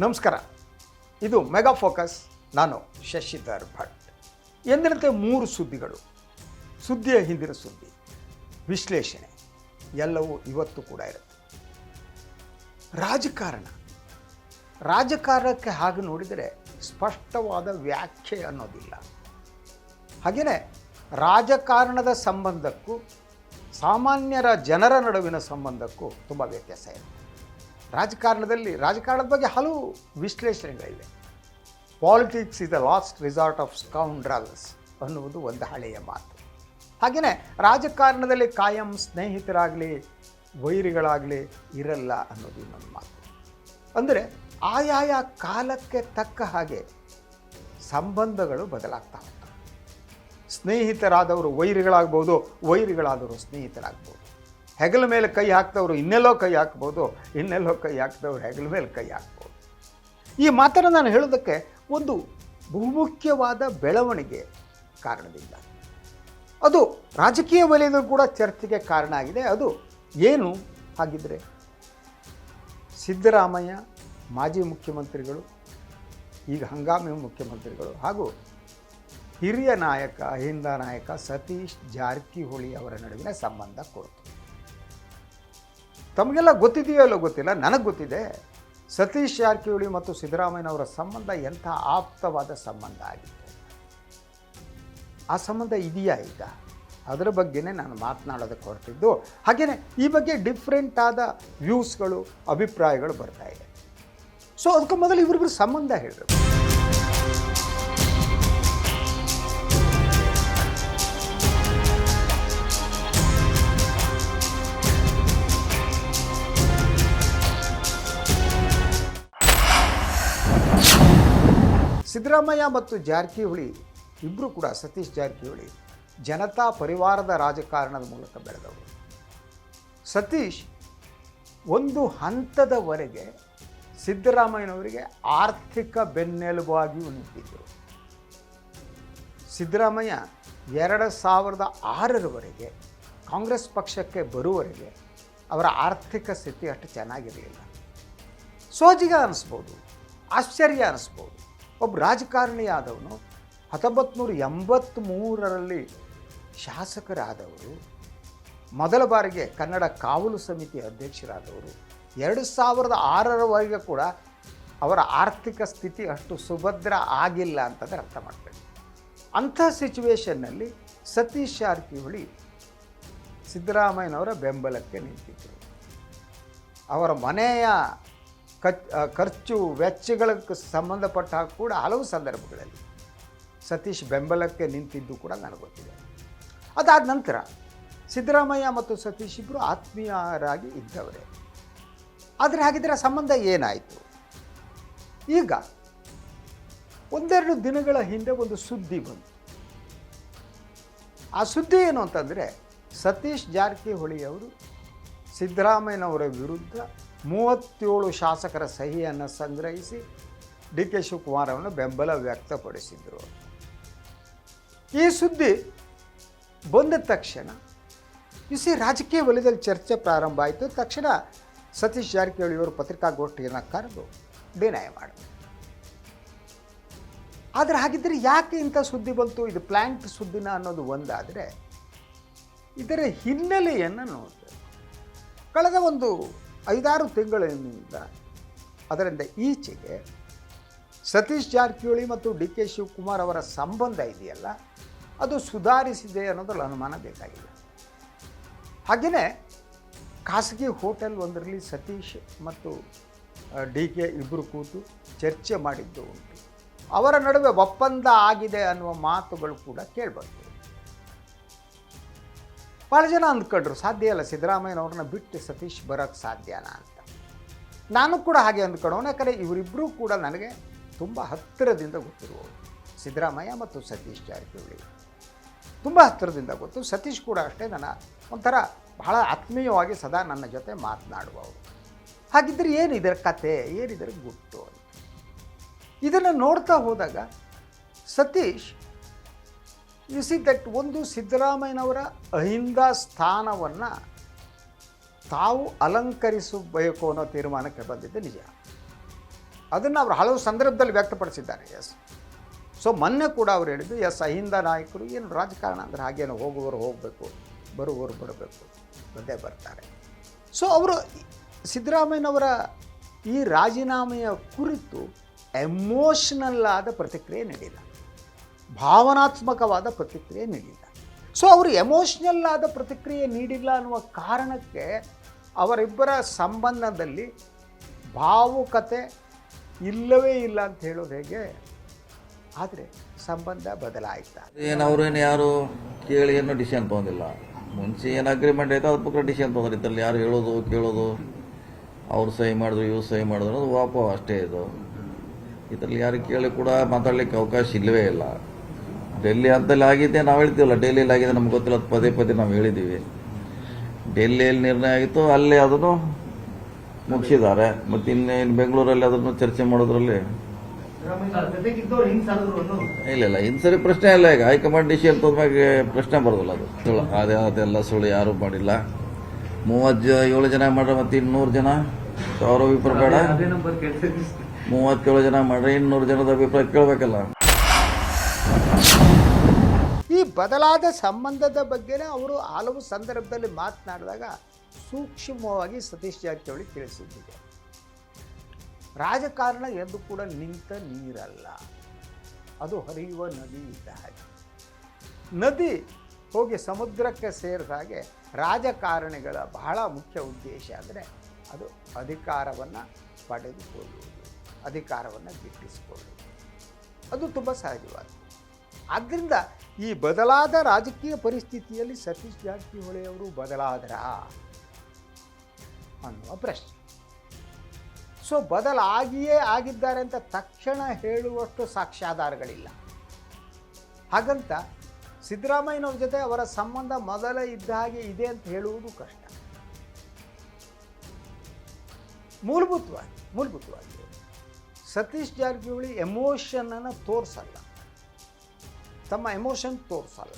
ನಮಸ್ಕಾರ. ಇದು mega focus. ನಾನು ಶಶಿಧರ್ ಭಟ್. ಎಂದಿನಂತೆ 3 ಸುದ್ದಿಗಳು, ಸುದ್ದಿಯ ಹಿಂದಿನ ಸುದ್ದಿ, ವಿಶ್ಲೇಷಣೆ ಎಲ್ಲವೂ ಇವತ್ತು ಕೂಡ ಇರುತ್ತೆ. ರಾಜಕಾರಣಕ್ಕೆ ಹಾಗೆ ನೋಡಿದರೆ ಸ್ಪಷ್ಟವಾದ ವ್ಯಾಖ್ಯೆ ಅನ್ನೋದಿಲ್ಲ. ಹಾಗೆಯೇ ರಾಜಕಾರಣದ ಸಂಬಂಧಕ್ಕೂ ಸಾಮಾನ್ಯರ ಜನರ ನಡುವಿನ ಸಂಬಂಧಕ್ಕೂ ತುಂಬ ವ್ಯತ್ಯಾಸ ಇದೆ. ರಾಜಕಾರಣದ ಬಗ್ಗೆ ಹಲವು ವಿಶ್ಲೇಷಣೆಗಳಿವೆ. Politics is the last resort of scoundrels ಅನ್ನುವುದು ಒಂದು ಹಳೆಯ ಮಾತು. ಹಾಗೆಯೇ ರಾಜಕಾರಣದಲ್ಲಿ ಕಾಯಂ ಸ್ನೇಹಿತರಾಗಲಿ ವೈರಿಗಳಾಗಲಿ ಇರಲ್ಲ ಅನ್ನೋದು ಇನ್ನೊಂದು ಮಾತು. ಅಂದರೆ ಆಯಾಯ ಕಾಲಕ್ಕೆ ತಕ್ಕ ಹಾಗೆ ಸಂಬಂಧಗಳು ಬದಲಾಗ್ತಾ ಹೋಗ್ತವೆ. ಸ್ನೇಹಿತರಾದವರು ವೈರಿಗಳಾಗ್ಬೋದು, ವೈರಿಗಳಾದವರು ಸ್ನೇಹಿತರಾಗ್ಬೋದು. ಹೆಗಲ ಮೇಲೆ ಕೈ ಹಾಕ್ದವರು ಇನ್ನೆಲ್ಲೋ ಕೈ ಹಾಕ್ಬೋದು, ಇನ್ನೆಲ್ಲೋ ಕೈ ಹಾಕ್ದವ್ರು ಹೆಗಲ ಮೇಲೆ ಕೈ ಹಾಕ್ಬೋದು. ಈ ಮಾತನ್ನು ನಾನು ಹೇಳೋದಕ್ಕೆ ಒಂದು ಬಹುಮುಖ್ಯವಾದ ಬೆಳವಣಿಗೆ ಕಾರಣದಿಂದ, ಅದು ರಾಜಕೀಯ ವಲಯದಲ್ಲೂ ಕೂಡ ಚರ್ಚೆಗೆ ಕಾರಣ ಆಗಿದೆ. ಅದು ಏನು ಹಾಗಿದ್ರೆ, ಸಿದ್ದರಾಮಯ್ಯ ಮಾಜಿ ಮುಖ್ಯಮಂತ್ರಿಗಳು, ಈಗ ಹಂಗಾಮಿ ಮುಖ್ಯಮಂತ್ರಿಗಳು ಹಾಗೂ ಹಿರಿಯ ನಾಯಕ, ಅಹಿಂದ ನಾಯಕ ಸತೀಶ್ ಜಾರಕಿಹೊಳಿ ಅವರ ನಡುವಿನ ಸಂಬಂಧ ಕೊಡ್ತು. ತಮಗೆಲ್ಲ ಗೊತ್ತಿದೆಯೋ ಅಲ್ಲೋ ಗೊತ್ತಿಲ್ಲ, ನನಗೆ ಗೊತ್ತಿದೆ. ಸತೀಶ್ ಜಾರಕಿಹೊಳಿ ಮತ್ತು ಸಿದ್ದರಾಮಯ್ಯನವರ ಸಂಬಂಧ ಎಂಥ ಆಪ್ತವಾದ ಸಂಬಂಧ ಆಗಿತ್ತು. ಆ ಸಂಬಂಧ ಇದೆಯಾ ಈಗ? ಅದರ ಬಗ್ಗೆನೇ ನಾನು ಮಾತನಾಡೋದಕ್ಕೆ ಹೊರಟಿದ್ದು. ಹಾಗೆಯೇ ಈ ಬಗ್ಗೆ ಡಿಫ್ರೆಂಟ್ ಆದ ವ್ಯೂಸ್ಗಳು, ಅಭಿಪ್ರಾಯಗಳು ಬರ್ತಾ ಇದೆ. ಸೊ ಅದಕ್ಕೆ ಮೊದಲು ಇವರಿಬ್ಬರು ಸಂಬಂಧ ಹೇಳಬೇಕು. ಸಿದ್ದರಾಮಯ್ಯ ಮತ್ತು ಜಾರಕಿಹೊಳಿ ಇಬ್ಬರು ಕೂಡ, ಸತೀಶ್ ಜಾರಕಿಹೊಳಿ ಜನತಾ ಪರಿವಾರದ ರಾಜಕಾರಣದ ಮೂಲಕ ಬೆಳೆದವರು. ಸತೀಶ್ ಒಂದು ಹಂತದವರೆಗೆ ಸಿದ್ದರಾಮಯ್ಯನವರಿಗೆ ಆರ್ಥಿಕ ಬೆನ್ನೆಲುಬಾಗಿಯೂ ನಿಂತಿದ್ದರು. ಸಿದ್ದರಾಮಯ್ಯ 2006ರವರೆಗೆ ಕಾಂಗ್ರೆಸ್ ಪಕ್ಷಕ್ಕೆ ಬರುವವರೆಗೆ ಅವರ ಆರ್ಥಿಕ ಸ್ಥಿತಿ ಅಷ್ಟು ಚೆನ್ನಾಗಿರಲಿಲ್ಲ. ಸೋಜಿಗ ಅನ್ನಿಸ್ಬೋದು, ಆಶ್ಚರ್ಯ ಅನ್ನಿಸ್ಬೋದು. ಒಬ್ಬ ರಾಜಕಾರಣಿಯಾದವನು 1983ರಲ್ಲಿ ಶಾಸಕರಾದವರು, ಮೊದಲ ಬಾರಿಗೆ ಕನ್ನಡ ಕಾವಲು ಸಮಿತಿ ಅಧ್ಯಕ್ಷರಾದವರು, 2006ರವರೆಗೆ ಕೂಡ ಅವರ ಆರ್ಥಿಕ ಸ್ಥಿತಿ ಅಷ್ಟು ಸುಭದ್ರ ಆಗಿಲ್ಲ ಅಂತಂದರೆ ಅರ್ಥ ಮಾಡ್ಕೊಳ್ಳಿ. ಅಂಥ ಸಿಚುವೇಷನ್ನಲ್ಲಿ ಸತೀಶ್ ಜಾರಕಿಹೊಳಿ ಸಿದ್ದರಾಮಯ್ಯನವರ ಬೆಂಬಲಕ್ಕೆ ನಿಂತಿದ್ದರು. ಅವರ ಮನೆಯ ಖರ್ಚು ವೆಚ್ಚಗಳಿಗೆ ಸಂಬಂಧಪಟ್ಟ ಕೂಡ ಹಲವು ಸಂದರ್ಭಗಳಲ್ಲಿ ಸತೀಶ್ ಬೆಂಬಲಕ್ಕೆ ನಿಂತಿದ್ದು ಕೂಡ ನನಗೆ ಗೊತ್ತಿದೆ. ಅದಾದ ನಂತರ ಸಿದ್ದರಾಮಯ್ಯ ಮತ್ತು ಸತೀಶ್ ಇಬ್ಬರು ಆತ್ಮೀಯರಾಗಿ ಇದ್ದವರೇ. ಆದರೆ ಹಾಗಿದ್ರೆ ಸಂಬಂಧ ಏನಾಯಿತು? ಈಗ ಒಂದೆರಡು ದಿನಗಳ ಹಿಂದೆ ಒಂದು ಸುದ್ದಿ ಬಂತು. ಆ ಸುದ್ದಿ ಏನು ಅಂತಂದರೆ, ಸತೀಶ್ ಜಾರಕಿಹೊಳಿಯವರು ಸಿದ್ದರಾಮಯ್ಯನವರ ವಿರುದ್ಧ 37 ಶಾಸಕರ ಸಹಿಯನ್ನು ಸಂಗ್ರಹಿಸಿ ಡಿ ಕೆ ಶಿವಕುಮಾರ್ ಅವರನ್ನು ಬೆಂಬಲ ವ್ಯಕ್ತಪಡಿಸಿದರು. ಈ ಸುದ್ದಿ ಬಂದ ತಕ್ಷಣ ರಾಜಕೀಯ ವಲಯದಲ್ಲಿ ಚರ್ಚೆ ಪ್ರಾರಂಭ ಆಯಿತು. ತಕ್ಷಣ ಸತೀಶ್ ಜಾರಕಿಹೊಳಿಯವರು ಪತ್ರಿಕಾಗೋಷ್ಠಿಯನ್ನು ಕರೆದು ಡಿನೈ ಮಾಡಿದರು. ಆದರೆ ಹಾಗಿದ್ದರೆ ಯಾಕೆ ಇಂಥ ಸುದ್ದಿ ಬಂತು? ಇದು ಪ್ಲ್ಯಾಂಟ್ ಸುದ್ದಿನ ಅನ್ನೋದು ಒಂದಾದರೆ, ಇದರ ಹಿನ್ನೆಲೆಯನ್ನು ನೋಡಿದೆ. ಕಳೆದ ಒಂದು 5-6 ತಿಂಗಳಿನಿಂದ ಅದರಿಂದ ಈಚೆಗೆ ಸತೀಶ್ ಜಾರಕಿಹೊಳಿ ಮತ್ತು ಡಿ ಕೆ ಶಿವಕುಮಾರ್ ಅವರ ಸಂಬಂಧ ಇದೆಯಲ್ಲ, ಅದು ಸುಧಾರಿಸಿದೆ ಅನ್ನೋದ್ರಲ್ಲಿ ಅನುಮಾನ ಬೇಕಾಗಿಲ್ಲ. ಹಾಗೆಯೇ ಖಾಸಗಿ ಹೋಟೆಲ್ ಒಂದರಲ್ಲಿ ಸತೀಶ್ ಮತ್ತು ಡಿ ಕೆ ಇಬ್ಬರು ಕೂತು ಚರ್ಚೆ ಮಾಡಿದ್ದು ಉಂಟು. ಅವರ ನಡುವೆ ಒಪ್ಪಂದ ಆಗಿದೆ ಅನ್ನುವ ಮಾತುಗಳು ಕೂಡ ಕೇಳಿಬಂತು. ಭಾಳ ಜನ ಅಂದ್ಕೊಂಡ್ರು, ಸಾಧ್ಯ ಇಲ್ಲ ಸಿದ್ದರಾಮಯ್ಯನವ್ರನ್ನ ಬಿಟ್ಟು ಸತೀಶ್ ಬರೋಕ್ಕೆ ಸಾಧ್ಯನಾ ಅಂತ. ನಾನು ಕೂಡ ಹಾಗೆ ಅಂದ್ಕೊಳ್ಳೋಣ. ಯಾಕಂದರೆ ಇವರಿಬ್ಬರೂ ಕೂಡ ನನಗೆ ತುಂಬ ಹತ್ತಿರದಿಂದ ಗೊತ್ತಿರುವವರು. ಸಿದ್ದರಾಮಯ್ಯ ಮತ್ತು ಸತೀಶ್ ಜಾರಕಿಹೊಳಿ ತುಂಬ ಹತ್ತಿರದಿಂದ ಗೊತ್ತು. ಸತೀಶ್ ಕೂಡ ಅಷ್ಟೇ, ನನ್ನ ಒಂಥರ ಬಹಳ ಆತ್ಮೀಯವಾಗಿ ಸದಾ ನನ್ನ ಜೊತೆ ಮಾತನಾಡುವವರು. ಹಾಗಿದ್ದರೆ ಏನಿದರ ಕತೆ, ಏನಿದರ ಗುಟ್ಟು ಅಂತ ಇದನ್ನು ನೋಡ್ತಾ ಹೋದಾಗ ಸತೀಶ್ ಯು ಸಿ ದಟ್ ಒಂದು ಸಿದ್ದರಾಮಯ್ಯನವರ ಅಹಿಂದ ಸ್ಥಾನವನ್ನು ತಾವು ಅಲಂಕರಿಸಬೇಕು ಅನ್ನೋ ತೀರ್ಮಾನಕ್ಕೆ ಬಂದಿದ್ದು ನಿಜ. ಅದನ್ನು ಅವರು ಹಲವು ಸಂದರ್ಭದಲ್ಲಿ ವ್ಯಕ್ತಪಡಿಸಿದ್ದಾರೆ. ಎಸ್. ಸೊ ಮೊನ್ನೆ ಕೂಡ ಅವ್ರು ಹೇಳಿದ್ದು ಎಸ್, ಅಹಿಂದ ನಾಯಕರು ಏನು ರಾಜಕಾರಣ ಅಂದರೆ ಹಾಗೇನು ಹೋಗುವವರು ಹೋಗಬೇಕು, ಬರುವವರು ಬರಬೇಕು, ಬಂದೇ ಬರ್ತಾರೆ. ಸೊ ಅವರು ಸಿದ್ದರಾಮಯ್ಯನವರ ಈ ರಾಜೀನಾಮೆಯ ಕುರಿತು ಎಮೋಷನಲ್ ಆದ ಪ್ರತಿಕ್ರಿಯೆ ನೀಡಿಲ್ಲ, ಭಾವನಾತ್ಮಕವಾದ ಪ್ರತಿಕ್ರಿಯೆ ನೀಡಿಲ್ಲ. ಸೊ ಅವರು ಎಮೋಷ್ನಲ್ ಆದ ಪ್ರತಿಕ್ರಿಯೆ ನೀಡಿಲ್ಲ ಅನ್ನುವ ಕಾರಣಕ್ಕೆ ಅವರಿಬ್ಬರ ಸಂಬಂಧದಲ್ಲಿ ಭಾವುಕತೆ ಇಲ್ಲವೇ ಇಲ್ಲ ಅಂತ ಹೇಳೋದು ಹೇಗೆ? ಆದರೆ ಸಂಬಂಧ ಬದಲಾಯಿತಾ ಅವ್ರೇನು ಯಾರು ಕೇಳಿ ಏನೋ ಡಿಸಿಷನ್ ತೊಗೊಂಡಿಲ್ಲ. ಮುಂಚೆ ಏನು ಅಗ್ರಿಮೆಂಟ್ ಆಯಿತು ಅದ್ರ ಪ್ರಕಾರ ಡಿಸಿಷನ್ ತೊಗೊಂಡ್ರೆ ಇದರಲ್ಲಿ ಯಾರು ಹೇಳೋದು ಕೇಳೋದು, ಅವ್ರು ಸಹಿ ಮಾಡಿದ್ರು ಇವ್ರು ಸಹಿ ಮಾಡಿದ್ರು ಅದು ವಾಪೋ ಅಷ್ಟೇ. ಇದು ಇದರಲ್ಲಿ ಯಾರು ಕೇಳಿ ಕೂಡ ಮಾತಾಡಲಿಕ್ಕೆ ಅವಕಾಶ ಇಲ್ಲವೇ ಇಲ್ಲ. ಡೆಲ್ಲಿ ಹಂತದಲ್ಲಿ ಆಗಿದೆ ನಾವು ಹೇಳ್ತೀವಲ್ಲ, ಡೆಲ್ಲಿಯಲ್ಲಿ ಆಗಿದೆ ನಮ್ಗೆ ಗೊತ್ತಿಲ್ಲ, ಪದೇ ಪದೇ ನಾವು ಹೇಳಿದ್ದೀವಿ. ಡೆಲ್ಲಿಯಲ್ಲಿ ನಿರ್ಣಯ ಆಗಿತ್ತು, ಅಲ್ಲೇ ಅದನ್ನು ಮುಗಿಸಿದ್ದಾರೆ. ಮತ್ತು ಇನ್ನೇನು ಬೆಂಗಳೂರಲ್ಲಿ ಅದನ್ನು ಚರ್ಚೆ ಮಾಡೋದ್ರಲ್ಲಿ ಇಲ್ಲ ಇನ್ಸರಿ ಪ್ರಶ್ನೆ ಇಲ್ಲ. ಈಗ ಹೈಕಮಾಂಡ್ ಡಿಸಿಷನ್ ತೊಗೊಂಡ್ಮೇಲೆ ಪ್ರಶ್ನೆ ಬರೋದಿಲ್ಲ. ಅದು ಸುಳ್ಳು, ಅದೆಲ್ಲ ಸುಳ್ಳು, ಯಾರೂ ಮಾಡಿಲ್ಲ. 37 ಜನ ಮಾಡ್ರೆ ಮತ್ತೆ 200 ಜನ ಅವ್ರ ಅಭಿಪ್ರಾಯ ಬೇಡ. 37 ಜನ ಮಾಡ್ರೆ 200 ಜನದ ಅಭಿಪ್ರಾಯ ಕೇಳಬೇಕಲ್ಲ. ಈ ಬದಲಾದ ಸಂಬಂಧದ ಬಗ್ಗೆನೇ ಅವರು ಹಲವು ಸಂದರ್ಭದಲ್ಲಿ ಮಾತನಾಡಿದಾಗ ಸೂಕ್ಷ್ಮವಾಗಿ ಸತೀಶ್ ಜಾರಕಿಹೊಳಿ ತಿಳಿಸಿದ್ದಿದೆ. ರಾಜಕಾರಣ ಎಂದು ಕೂಡ ನಿಂತ ನೀರಲ್ಲ, ಅದು ಹರಿಯುವ ನದಿ ಇದ್ದ ಹಾಗೆ. ನದಿ ಹೋಗಿ ಸಮುದ್ರಕ್ಕೆ ಸೇರಿದ ಹಾಗೆ ರಾಜಕಾರಣಿಗಳ ಬಹಳ ಮುಖ್ಯ ಉದ್ದೇಶ ಅಂದರೆ ಅದು ಅಧಿಕಾರವನ್ನು ಪಡೆದುಕೊಳ್ಳುವುದು, ಅಧಿಕಾರವನ್ನು ಗಿಟ್ಟಿಸಿಕೊಳ್ಳುವುದು. ಅದು ತುಂಬ ಸಹಜವಾದ. ಆದ್ದರಿಂದ ಈ ಬದಲಾದ ರಾಜಕೀಯ ಪರಿಸ್ಥಿತಿಯಲ್ಲಿ ಸತೀಶ್ ಜಾರಕಿಹೊಳಿ ಅವರು ಬದಲಾದರ ಅನ್ನುವ ಪ್ರಶ್ನೆ. ಸೊ ಬದಲಾಗಿಯೇ ಆಗಿದ್ದಾರೆ ಅಂತ ತಕ್ಷಣ ಹೇಳುವಷ್ಟು ಸಾಕ್ಷ್ಯಾಧಾರಗಳಿಲ್ಲ. ಹಾಗಂತ ಸಿದ್ದರಾಮಯ್ಯನವ್ರ ಜೊತೆ ಅವರ ಸಂಬಂಧ ಮೊದಲ ಇದ್ದ ಹಾಗೆ ಇದೆ ಅಂತ ಹೇಳುವುದು ಕಷ್ಟ. ಮೂಲಭೂತವಾಗಿ ಸತೀಶ್ ಜಾರಕಿಹೊಳಿ ಎಮೋಷನನ್ನು ತೋರಿಸಲ್ಲ, ತಮ್ಮ ಎಮೋಷನ್ ತೋರಿಸಲ್ಲ.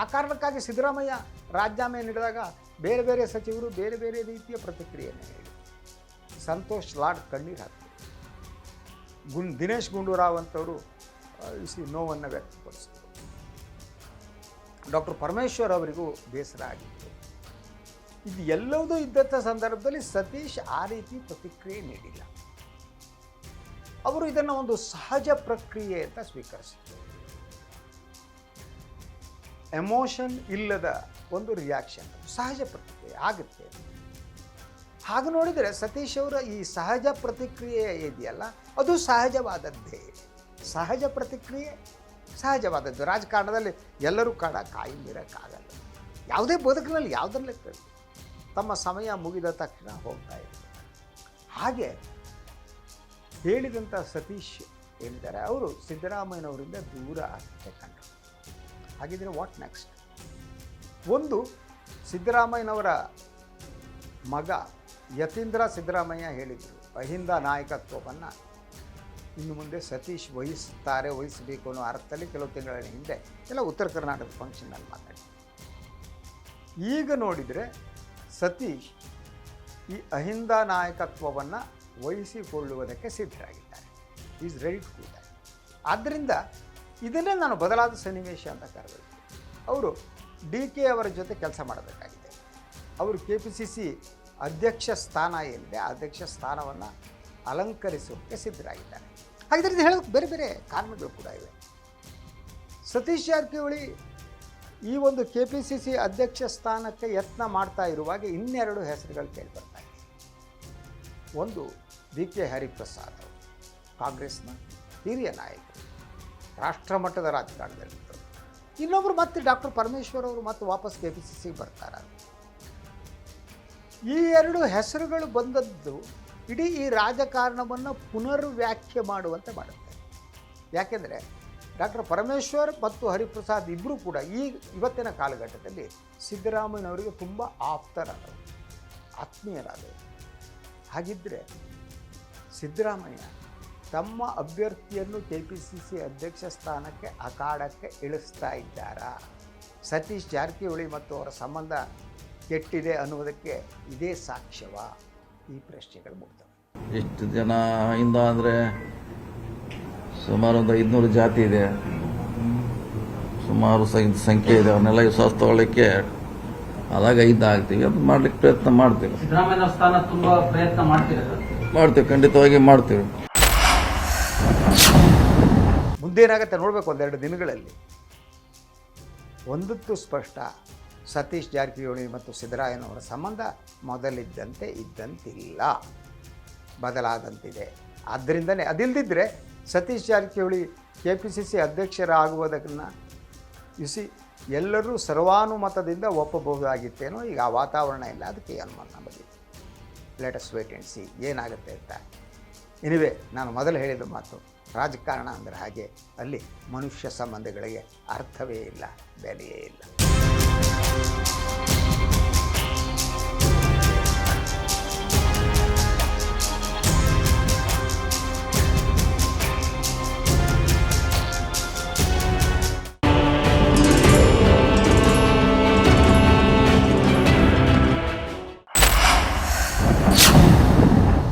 ಆ ಕಾರಣಕ್ಕಾಗಿ ಸಿದ್ದರಾಮಯ್ಯ ರಾಜೀನಾಮೆ ನೀಡಿದಾಗ ಬೇರೆ ಬೇರೆ ಸಚಿವರು ಬೇರೆ ಬೇರೆ ರೀತಿಯ ಪ್ರತಿಕ್ರಿಯೆಯನ್ನು ನೀಡಿ ಸಂತೋಷ್ ಲಾಡ್ ಕಣ್ಣೀರು ಹಾಕ್ತಾರೆ. ದಿನೇಶ್ ಗುಂಡೂರಾವ್ ಅಂತವರು ನೋವನ್ನು ವ್ಯಕ್ತಪಡಿಸಿದರು. ಡಾಕ್ಟರ್ ಪರಮೇಶ್ವರ್ ಅವರಿಗೂ ಬೇಸರ ಆಗಿತ್ತು. ಇದು ಎಲ್ಲವೂ ಇದ್ದಂಥ ಸಂದರ್ಭದಲ್ಲಿ ಸತೀಶ್ ಆ ರೀತಿ ಪ್ರತಿಕ್ರಿಯೆ ನೀಡಿಲ್ಲ. ಅವರು ಇದನ್ನು ಒಂದು ಸಹಜ ಪ್ರಕ್ರಿಯೆ ಅಂತ ಸ್ವೀಕರಿಸಿದರು. ಎಮೋಷನ್ ಇಲ್ಲದ ಒಂದು ರಿಯಾಕ್ಷನ್, ಸಹಜ ಪ್ರತಿಕ್ರಿಯೆ ಆಗುತ್ತೆ. ಹಾಗೆ ನೋಡಿದರೆ ಸತೀಶ್ ಅವರ ಈ ಸಹಜ ಪ್ರತಿಕ್ರಿಯೆ ಇದೆಯಲ್ಲ, ಅದು ಸಹಜವಾದದ್ದೇ. ಸಹಜ ಪ್ರತಿಕ್ರಿಯೆ ಸಹಜವಾದದ್ದು. ರಾಜಕಾರಣದಲ್ಲಿ ಎಲ್ಲರೂ ಕಾಯಿಂದಿರೋಕ್ಕಾಗಲ್ಲ. ಯಾವುದೇ ಬದುಕಿನಲ್ಲಿ ಯಾವುದರಲ್ಲೇ ತಮ್ಮ ಸಮಯ ಮುಗಿದ ತಕ್ಷಣ ಹೋಗ್ತಾ ಇದ್ದಾರೆ. ಹಾಗೆ ಹೇಳಿದಂಥ ಸತೀಶ್ ಹೇಳಿದ್ದಾರೆ, ಅವರು ಸಿದ್ದರಾಮಯ್ಯನವರಿಂದ ದೂರ ಆಗಕ್ಕೆ ಕಂಡರು. ಹಾಗಿದ್ರೆ ವಾಟ್ ನೆಕ್ಸ್ಟ್? ಒಂದು, ಸಿದ್ದರಾಮಯ್ಯನವರ ಮಗ ಯತೀಂದ್ರ ಸಿದ್ದರಾಮಯ್ಯ ಹೇಳಿದರು, ಅಹಿಂದ ನಾಯಕತ್ವವನ್ನು ಇನ್ನು ಮುಂದೆ ಸತೀಶ್ ವಹಿಸಬೇಕು ಅನ್ನೋ ಅರ್ಥದಲ್ಲಿ ಕೆಲವು ತಿಂಗಳ ಹಿಂದೆ ಎಲ್ಲ ಉತ್ತರ ಕರ್ನಾಟಕದ ಫಂಕ್ಷನ್ನಲ್ಲಿ ಮಾತಾಡಿ. ಈಗ ನೋಡಿದರೆ ಸತೀಶ್ ಈ ಅಹಿಂದ ನಾಯಕತ್ವವನ್ನು ವಹಿಸಿಕೊಳ್ಳುವುದಕ್ಕೆ ಸಿದ್ಧರಾಗಿದ್ದಾರೆ. Is ready to do that. ಆದ್ದರಿಂದ ಇದನ್ನೇ ನಾನು ಬದಲಾದ ಸನ್ನಿವೇಶ ಅಂತ ಕರೆದಿದ್ದೆ. ಅವರು DK ಅವರ ಜೊತೆ ಕೆಲಸ ಮಾಡಬೇಕಾಗಿದೆ. ಅವರು KPCC ಅಧ್ಯಕ್ಷ ಸ್ಥಾನ ಏನಿದೆ ಆ ಅಧ್ಯಕ್ಷ ಸ್ಥಾನವನ್ನು ಅಲಂಕರಿಸೋಕ್ಕೆ ಸಿದ್ಧರಾಗಿದ್ದಾರೆ. ಹಾಗಿದ್ರೆ ಇದು ಹೇಳೋಕ್ಕೆ ಬೇರೆ ಬೇರೆ ಕಾರಣಗಳು ಕೂಡ ಇವೆ. ಸತೀಶ್ ಜಾರಕಿಹೊಳಿ ಈ ಒಂದು KPCC ಅಧ್ಯಕ್ಷ ಸ್ಥಾನಕ್ಕೆ ಯತ್ನ ಮಾಡ್ತಾ ಇರುವಾಗ ಇನ್ನೆರಡು ಹೆಸರುಗಳು ಕೇಳಿಬರ್ತಾ ಇದೆ. ಒಂದು DK ಹರಿಪ್ರಸಾದ್ ಅವರು, ಕಾಂಗ್ರೆಸ್ನ ಹಿರಿಯ ನಾಯಕರು, ರಾಷ್ಟ್ರಮಟ್ಟದ ರಾಜಕಾರಣದಲ್ಲಿದ್ದರು. ಇನ್ನೊಬ್ಬರು ಮತ್ತೆ ಡಾಕ್ಟರ್ ಪರಮೇಶ್ವರ್ ಅವರು ಮತ್ತೆ ವಾಪಸ್ KPCCಗೆ ಬರ್ತಾರೆ. ಈ ಎರಡು ಹೆಸರುಗಳು ಬಂದದ್ದು ಇಡೀ ಈ ರಾಜಕಾರಣವನ್ನು ಪುನರ್ವ್ಯಾಖ್ಯೆ ಮಾಡುವಂತೆ ಮಾಡುತ್ತೆ. ಯಾಕೆಂದರೆ ಡಾಕ್ಟರ್ ಪರಮೇಶ್ವರ್ ಮತ್ತು ಹರಿಪ್ರಸಾದ್ ಇಬ್ಬರೂ ಕೂಡ ಇವತ್ತಿನ ಕಾಲಘಟ್ಟದಲ್ಲಿ ಸಿದ್ದರಾಮಯ್ಯನವರಿಗೆ ತುಂಬ ಆತ್ಮೀಯರಾದರು. ಹಾಗಿದ್ದರೆ ಸಿದ್ದರಾಮಯ್ಯ ತಮ್ಮ ಅಭ್ಯರ್ಥಿಯನ್ನು KPCC ಅಧ್ಯಕ್ಷ ಸ್ಥಾನಕ್ಕೆ ಅಖಾಡಕ್ಕೆ ಇಳಿಸ್ತಾ ಇದ್ದಾರಾ? ಸತೀಶ್ ಜಾರಕಿಹೊಳಿ ಮತ್ತು ಅವರ ಸಂಬಂಧ ಕೆಟ್ಟಿದೆ ಅನ್ನುವುದಕ್ಕೆ ಇದೇ ಸಾಕ್ಷ್ಯವಾ? ಈ ಪ್ರಶ್ನೆಗಳು ಮೂಡ್ತವೆ. ಎಷ್ಟು ಜನ ಇಂದ ಅಂದರೆ ಸುಮಾರು ಒಂದು 500 ಜಾತಿ ಇದೆ, ಸುಮಾರು ಸಂಖ್ಯೆ ಇದೆ. ಅವನ್ನೆಲ್ಲ ವಿಶ್ವಾಸ ತಗೊಳ್ಳಿಕ್ಕೆ ಆದಾಗ ಆಗ್ತೀವಿ, ಅದು ಮಾಡ್ಲಿಕ್ಕೆ ಪ್ರಯತ್ನ ಮಾಡ್ತೀವಿ. ಸಿದ್ದರಾಮಯ್ಯ ಸ್ಥಾನ ತುಂಬಾ ಪ್ರಯತ್ನ ಮಾಡ್ತೀವಿ, ಖಂಡಿತವಾಗಿ ಮಾಡ್ತೀವಿ. ಮುಂದೇನಾಗತ್ತೆ ನೋಡಬೇಕು ಒಂದೆರಡು ದಿನಗಳಲ್ಲಿ. ಒಂದತ್ತು ಸ್ಪಷ್ಟ, ಸತೀಶ್ ಜಾರಕಿಹೊಳಿ ಮತ್ತು ಸಿದ್ದರಾಮಯ್ಯನವರ ಸಂಬಂಧ ಮೊದಲಿದ್ದಂತೆ ಇದ್ದಂತಿಲ್ಲ, ಬದಲಾದಂತಿದೆ. ಆದ್ದರಿಂದಲೇ ಅದಿಲ್ಲದಿದ್ದರೆ ಸತೀಶ್ ಜಾರಕಿಹೊಳಿ KPCC ಅಧ್ಯಕ್ಷರಾಗುವುದನ್ನು ಎಲ್ಲರೂ ಸರ್ವಾನುಮತದಿಂದ ಒಪ್ಪಬಹುದಾಗಿತ್ತೇನೋ. ಈಗ ಆ ವಾತಾವರಣ ಇಲ್ಲ, ಅದಕ್ಕೆ ಅನುಮಾನ ಬಂದಿದೆ. Let us wait and see ಏನಾಗುತ್ತೆ ಅಂತ. ಎನಿವೆ, ನಾನು ಮೊದಲು ಹೇಳಿದ ಮಾತು, ರಾಜಕಾರಣ ಅಂದರೆ ಹಾಗೆ, ಅಲ್ಲಿ ಮನುಷ್ಯ ಸಂಬಂಧಗಳಿಗೆ ಅರ್ಥವೇ ಇಲ್ಲ, ಬೆಲೆಯೇ ಇಲ್ಲ.